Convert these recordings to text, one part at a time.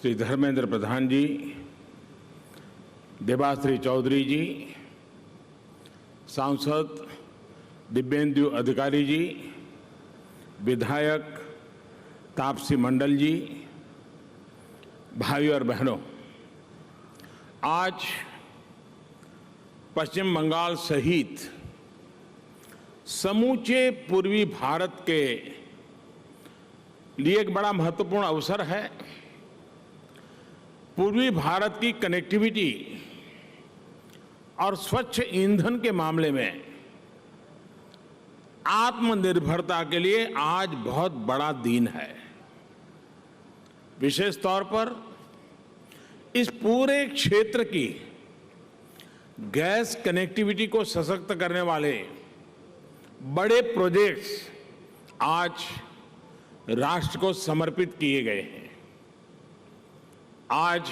श्री धर्मेंद्र प्रधान जी, देबाश्री चौधरी जी, सांसद दिव्येंदु अधिकारी जी, विधायक तापसी मंडल जी, भाई और बहनों, आज पश्चिम बंगाल सहित समूचे पूर्वी भारत के लिए एक बड़ा महत्वपूर्ण अवसर है। पूर्वी भारत की कनेक्टिविटी और स्वच्छ ईंधन के मामले में आत्मनिर्भरता के लिए आज बहुत बड़ा दिन है। विशेष तौर पर इस पूरे क्षेत्र की गैस कनेक्टिविटी को सशक्त करने वाले बड़े प्रोजेक्ट्स आज राष्ट्र को समर्पित किए गए हैं। आज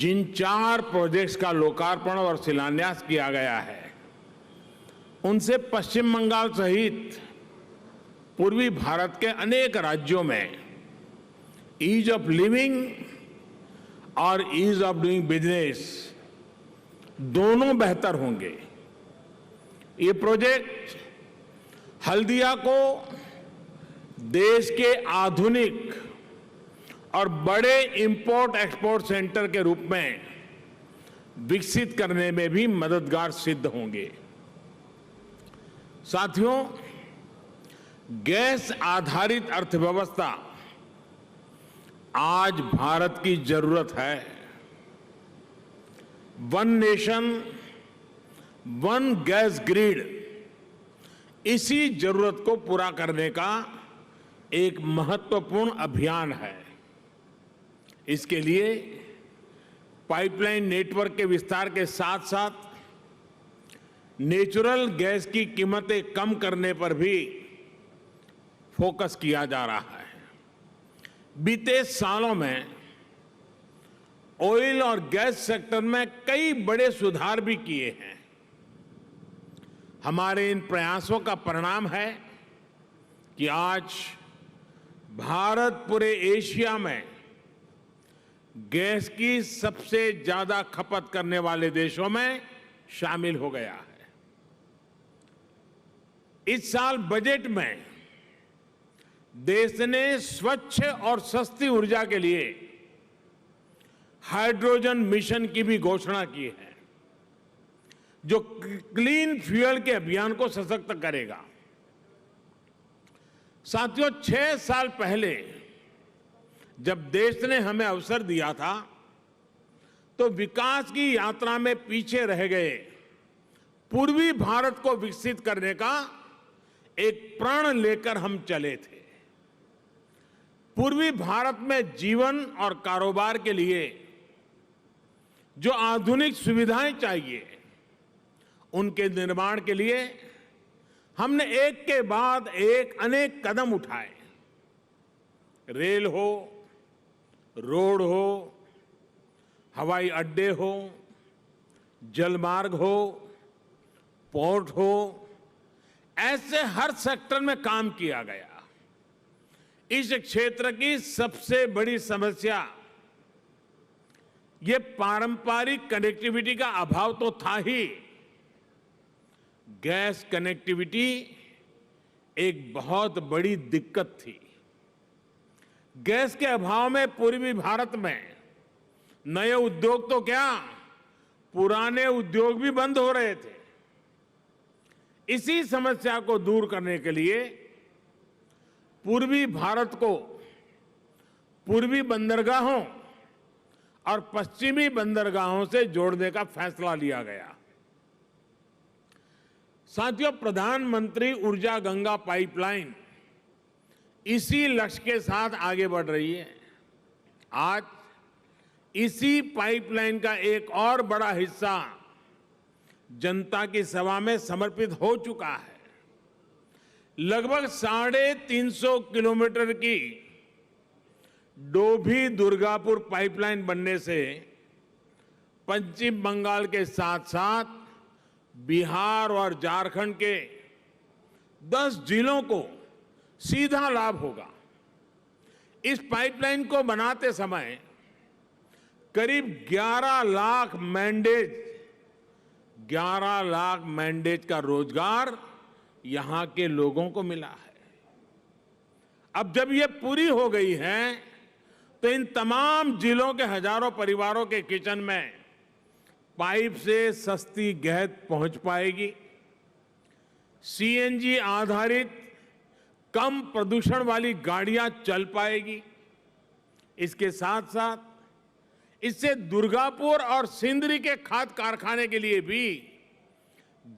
जिन 4 प्रोजेक्ट्स का लोकार्पण और शिलान्यास किया गया है, उनसे पश्चिम बंगाल सहित पूर्वी भारत के अनेक राज्यों में ईज ऑफ लिविंग और ईज ऑफ डूइंग बिजनेस दोनों बेहतर होंगे। ये प्रोजेक्ट हल्दिया को देश के आधुनिक और बड़े इंपोर्ट एक्सपोर्ट सेंटर के रूप में विकसित करने में भी मददगार सिद्ध होंगे। साथियों, गैस आधारित अर्थव्यवस्था आज भारत की जरूरत है। One nation one gas grid इसी जरूरत को पूरा करने का एक महत्वपूर्ण अभियान है। इसके लिए पाइपलाइन नेटवर्क के विस्तार के साथ साथ नेचुरल गैस की कीमतें कम करने पर भी फोकस किया जा रहा है। बीते सालों में ऑयल और गैस सेक्टर में कई बड़े सुधार भी किए हैं। हमारे इन प्रयासों का परिणाम है कि आज भारत पूरे एशिया में गैस की सबसे ज्यादा खपत करने वाले देशों में शामिल हो गया है। इस साल बजट में देश ने स्वच्छ और सस्ती ऊर्जा के लिए हाइड्रोजन मिशन की भी घोषणा की है, जो क्लीन फ्यूल के अभियान को सशक्त करेगा। साथियों, 6 साल पहले जब देश ने हमें अवसर दिया था, तो विकास की यात्रा में पीछे रह गए पूर्वी भारत को विकसित करने का एक प्रण लेकर हम चले थे। पूर्वी भारत में जीवन और कारोबार के लिए जो आधुनिक सुविधाएं चाहिए, उनके निर्माण के लिए हमने एक के बाद एक अनेक कदम उठाए। रेल हो, रोड हो, हवाई अड्डे हो, जलमार्ग हो, पोर्ट हो, ऐसे हर सेक्टर में काम किया गया। इस क्षेत्र की सबसे बड़ी समस्या ये पारंपरिक कनेक्टिविटी का अभाव तो था ही, गैस कनेक्टिविटी एक बहुत बड़ी दिक्कत थी। गैस के अभाव में पूर्वी भारत में नए उद्योग तो क्या, पुराने उद्योग भी बंद हो रहे थे। इसी समस्या को दूर करने के लिए पूर्वी भारत को पूर्वी बंदरगाहों और पश्चिमी बंदरगाहों से जोड़ने का फैसला लिया गया। साथियों, प्रधानमंत्री ऊर्जा गंगा पाइपलाइन इसी लक्ष्य के साथ आगे बढ़ रही है। आज इसी पाइपलाइन का एक और बड़ा हिस्सा जनता की सेवा में समर्पित हो चुका है। लगभग 350 किलोमीटर की डोभी दुर्गापुर पाइपलाइन बनने से पश्चिम बंगाल के साथ साथ बिहार और झारखंड के 10 जिलों को सीधा लाभ होगा। इस पाइपलाइन को बनाते समय करीब 11 लाख मैंडेज का रोजगार यहां के लोगों को मिला है। अब जब ये पूरी हो गई है तो इन तमाम जिलों के हजारों परिवारों के किचन में पाइप से सस्ती गैस पहुंच पाएगी। सीएनजी आधारित कम प्रदूषण वाली गाड़ियां चल पाएगी। इसके साथ साथ इससे दुर्गापुर और सिंदरी के खाद कारखाने के लिए भी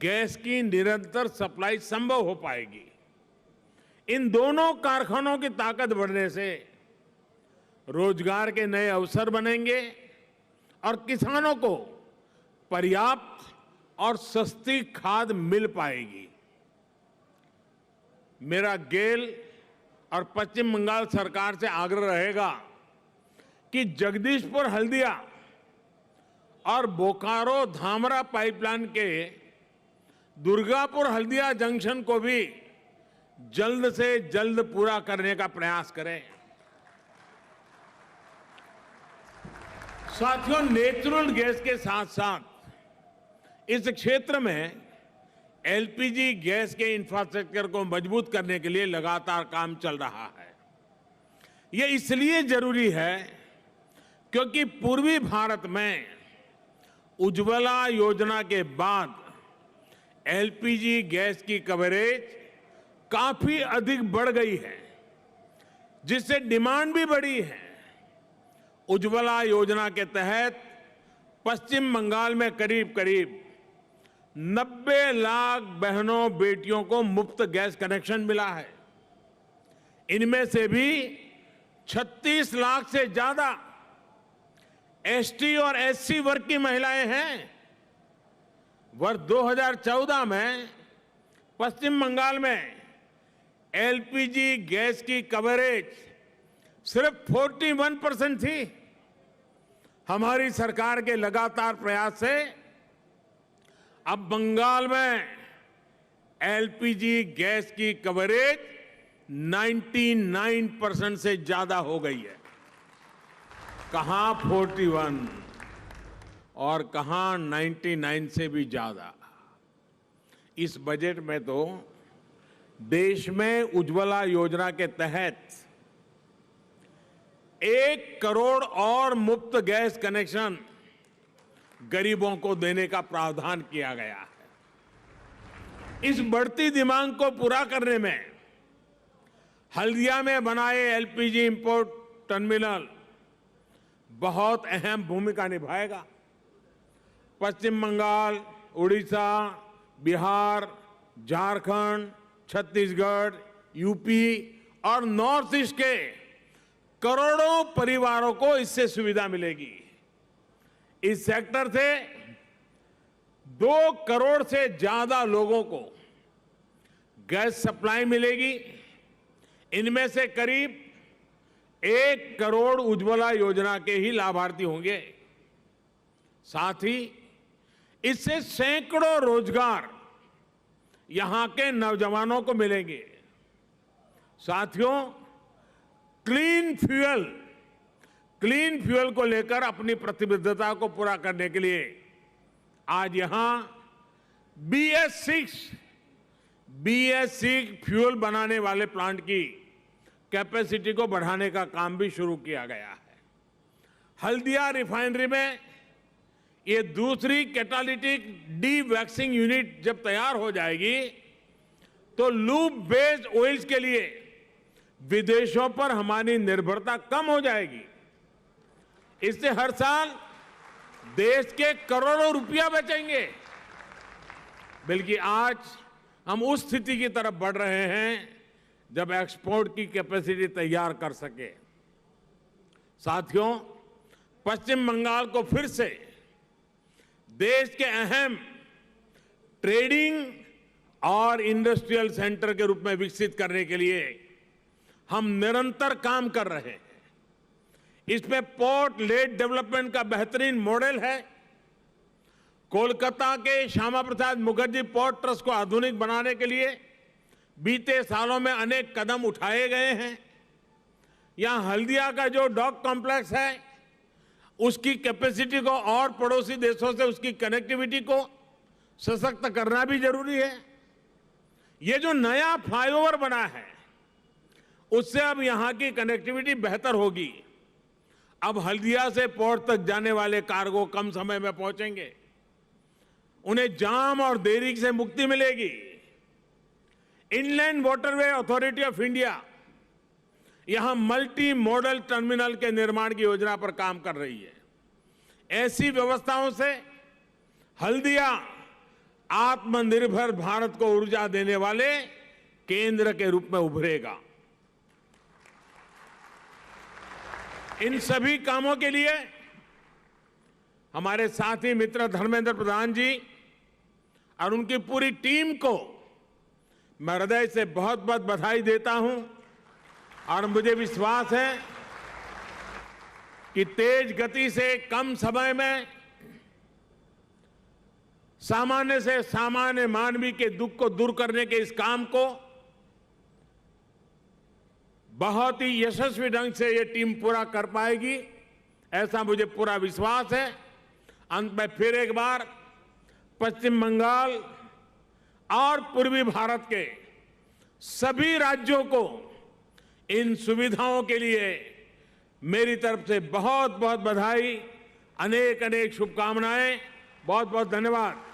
गैस की निरंतर सप्लाई संभव हो पाएगी। इन दोनों कारखानों की ताकत बढ़ने से रोजगार के नए अवसर बनेंगे और किसानों को पर्याप्त और सस्ती खाद मिल पाएगी। मेरा गेल और पश्चिम बंगाल सरकार से आग्रह रहेगा कि जगदीशपुर हल्दिया और बोकारो धामरा पाइपलाइन के दुर्गापुर हल्दिया जंक्शन को भी जल्द से जल्द पूरा करने का प्रयास करें। साथियों, नेचुरल गैस के साथ साथ इस क्षेत्र में एलपीजी गैस के इंफ्रास्ट्रक्चर को मजबूत करने के लिए लगातार काम चल रहा है। यह इसलिए जरूरी है क्योंकि पूर्वी भारत में उज्ज्वला योजना के बाद एलपीजी गैस की कवरेज काफी अधिक बढ़ गई है, जिससे डिमांड भी बढ़ी है। उज्ज्वला योजना के तहत पश्चिम बंगाल में करीब करीब 90 लाख बहनों बेटियों को मुफ्त गैस कनेक्शन मिला है। इनमें से भी 36 लाख से ज्यादा एसटी और एससी वर्ग की महिलाएं हैं। वर्ष 2014 में पश्चिम बंगाल में एलपीजी गैस की कवरेज सिर्फ 41% थी। हमारी सरकार के लगातार प्रयास से अब बंगाल में एलपीजी गैस की कवरेज 99% से ज्यादा हो गई है। कहां 41 और कहां 99 से भी ज्यादा। इस बजट में तो देश में उज्ज्वला योजना के तहत 1 करोड़ और मुफ्त गैस कनेक्शन गरीबों को देने का प्रावधान किया गया है। इस बढ़ती डिमांड को पूरा करने में हल्दिया में बनाए एलपीजी इंपोर्ट टर्मिनल बहुत अहम भूमिका निभाएगा। पश्चिम बंगाल, उड़ीसा, बिहार, झारखंड, छत्तीसगढ़, यूपी और नॉर्थ ईस्ट के करोड़ों परिवारों को इससे सुविधा मिलेगी। इस सेक्टर से 2 करोड़ से ज्यादा लोगों को गैस सप्लाई मिलेगी। इनमें से करीब 1 करोड़ उज्ज्वला योजना के ही लाभार्थी होंगे। साथ ही इससे सैकड़ों रोजगार यहां के नौजवानों को मिलेंगे। साथियों, क्लीन फ्यूल को लेकर अपनी प्रतिबद्धता को पूरा करने के लिए आज यहां BS6 फ्यूल बनाने वाले प्लांट की कैपेसिटी को बढ़ाने का काम भी शुरू किया गया है। हल्दिया रिफाइनरी में ये दूसरी कैटालिटिक डी-वैक्सिंग यूनिट जब तैयार हो जाएगी तो लूप बेस्ड ऑयल्स के लिए विदेशों पर हमारी निर्भरता कम हो जाएगी। इससे हर साल देश के करोड़ों रुपया बचेंगे। बल्कि आज हम उस स्थिति की तरफ बढ़ रहे हैं जब एक्सपोर्ट की कैपेसिटी तैयार कर सके। साथियों, पश्चिम बंगाल को फिर से देश के अहम ट्रेडिंग और इंडस्ट्रियल सेंटर के रूप में विकसित करने के लिए हम निरंतर काम कर रहे हैं। इसमें पोर्ट लेड डेवलपमेंट का बेहतरीन मॉडल है। कोलकाता के श्यामा प्रसाद मुखर्जी पोर्ट ट्रस्ट को आधुनिक बनाने के लिए बीते सालों में अनेक कदम उठाए गए हैं। यहां हल्दिया का जो डॉक कॉम्प्लेक्स है, उसकी कैपेसिटी को और पड़ोसी देशों से उसकी कनेक्टिविटी को सशक्त करना भी जरूरी है। ये जो नया फ्लाईओवर बना है, उससे अब यहां की कनेक्टिविटी बेहतर होगी। अब हल्दिया से पोर्ट तक जाने वाले कार्गो कम समय में पहुंचेंगे, उन्हें जाम और देरी से मुक्ति मिलेगी। Inland waterway authority of India यहां मल्टी मॉडल टर्मिनल के निर्माण की योजना पर काम कर रही है। ऐसी व्यवस्थाओं से हल्दिया आत्मनिर्भर भारत को ऊर्जा देने वाले केंद्र के रूप में उभरेगा। इन सभी कामों के लिए हमारे साथी मित्र धर्मेंद्र प्रधान जी और उनकी पूरी टीम को मैं हृदय से बहुत बहुत बधाई देता हूं और मुझे विश्वास है कि तेज गति से कम समय में सामान्य से सामान्य मानवीय के दुख को दूर करने के इस काम को बहुत ही यशस्वी ढंग से ये टीम पूरा कर पाएगी, ऐसा मुझे पूरा विश्वास है। अंत में फिर एक बार पश्चिम बंगाल और पूर्वी भारत के सभी राज्यों को इन सुविधाओं के लिए मेरी तरफ से बहुत बहुत बधाई, अनेक अनेक शुभकामनाएं। बहुत बहुत धन्यवाद।